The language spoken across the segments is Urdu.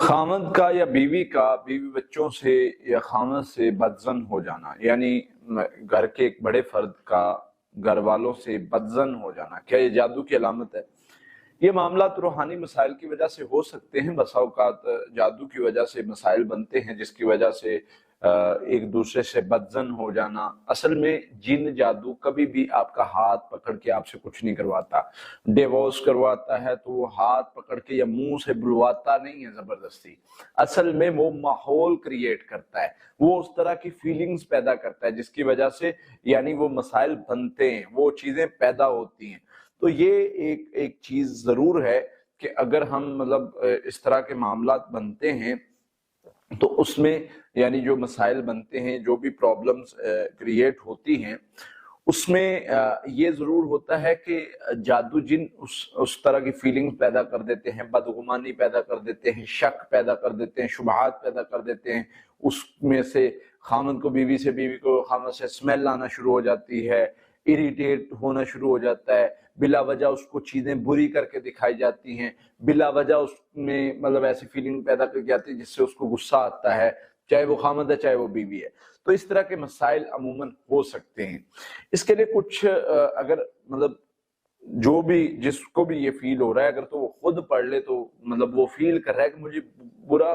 خامد کا یا بیوی کا بیوی بچوں سے یا خامد سے بدزن ہو جانا، یعنی گھر کے ایک بڑے فرد کا گھر والوں سے بدزن ہو جانا، کیا یہ جادو کی علامت ہے؟ یہ معاملات روحانی مسائل کی وجہ سے ہو سکتے ہیں، بسا اوقات جادو کی وجہ سے مسائل بنتے ہیں جس کی وجہ سے ایک دوسرے سے بدزن ہو جانا۔ اصل میں جن جادو کبھی بھی آپ کا ہاتھ پکڑ کے آپ سے کچھ نہیں کرواتا، ڈیوورس کرواتا ہے تو وہ ہاتھ پکڑ کے یا منہ سے بلواتا نہیں ہے زبردستی، اصل میں وہ ماحول کریٹ کرتا ہے، وہ اس طرح کی فیلنگز پیدا کرتا ہے جس کی وجہ سے یعنی وہ مسائل بنتے ہیں، وہ چیزیں پیدا ہوتی ہیں۔ تو یہ ایک چیز ضرور ہے کہ اگر ہم اس طرح کے معاملات بنتے ہیں تو اس میں یعنی جو مسائل بنتے ہیں، جو بھی پرابلمز کریٹ ہوتی ہیں، اس میں یہ ضرور ہوتا ہے کہ جادو جن اس طرح کی فیلنگ پیدا کر دیتے ہیں، بدگمانی پیدا کر دیتے ہیں، شک پیدا کر دیتے ہیں، شبہات پیدا کر دیتے ہیں، اس میں سے خامد کو بیوی سے، بیوی کو خامد سے اسمیل آنا شروع ہو جاتی ہے، اریٹیٹ ہونا شروع ہو جاتا ہے، بلا وجہ اس کو چیزیں بری کر کے دکھائی جاتی ہیں، بلا وجہ اس میں ایسی فیلنگ پیدا کی جاتی ہے جس سے اس کو غصہ آتا ہے، چاہے وہ خامد ہے چاہے وہ بیوی ہے۔ تو اس طرح کے مسائل عموماً ہو سکتے ہیں۔ اس کے لیے کچھ اگر جو بھی جس کو بھی یہ فیل ہو رہا ہے، اگر تو وہ خود پڑھ لے تو وہ فیل کر رہا ہے کہ مجھے برا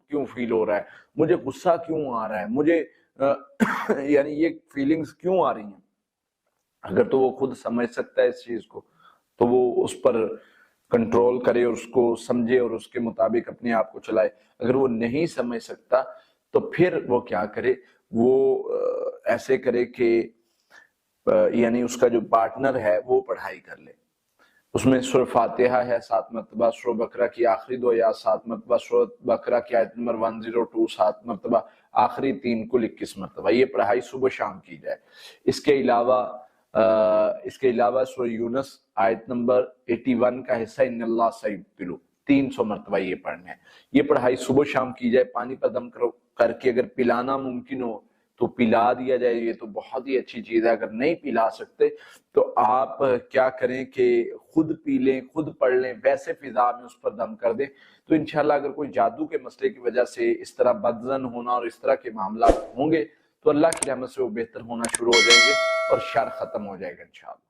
کیوں فیل ہو رہا ہے، مجھے غصہ کیوں آ رہا ہے، مجھے یعنی یہ فیلنگز کیوں آ رہی ہیں، اگر تو وہ خود سمجھ سکتا ہے اس چیز کو تو وہ اس پر کنٹرول کرے اور اس کو سمجھے اور اس کے مطابق اپنے آپ کو چلائے۔ اگر وہ نہیں سمجھ سکتا تو پھر وہ کیا کرے، وہ ایسے کرے کہ یعنی اس کا جو پارٹنر ہے وہ پڑھائی کر لے۔ اس میں سورہ فاتحہ ہے 7 مرتبہ، سورہ بقرہ کی آخری 2 آیات 7 مرتبہ، سورہ بقرہ کی آیت نمبر 102 7 مرتبہ، آخری 3 کل 21 مرتبہ، یہ پڑھائی صبح شام کی جائے۔ اس کے علاوہ سورہ یونس آیت نمبر 81 کا حصہ ان اللہ سیبتلو 300 مرتبہ یہ پڑھنا ہے۔ یہ پڑھائی صبح شام کی جائے، پانی پر دم کر کے اگر پلانا ممکن ہو تو پلا دیا جائے، یہ تو بہت ہی اچھی چیز ہے۔ اگر نہیں پلا سکتے تو آپ کیا کریں کہ خود پی لیں، خود پڑھ لیں، ویسے فضا میں اس پر دم کر دیں، تو انشاءاللہ اگر کوئی جادو کے مسئلے کی وجہ سے اس طرح بدزن ہونا اور اس طرح کے معاملات ہوں گے تو اللہ کی رحمت سے وہ بہتر ہونا شروع ہو جائیں گے اور شر ختم ہو جائے گا انشاءاللہ۔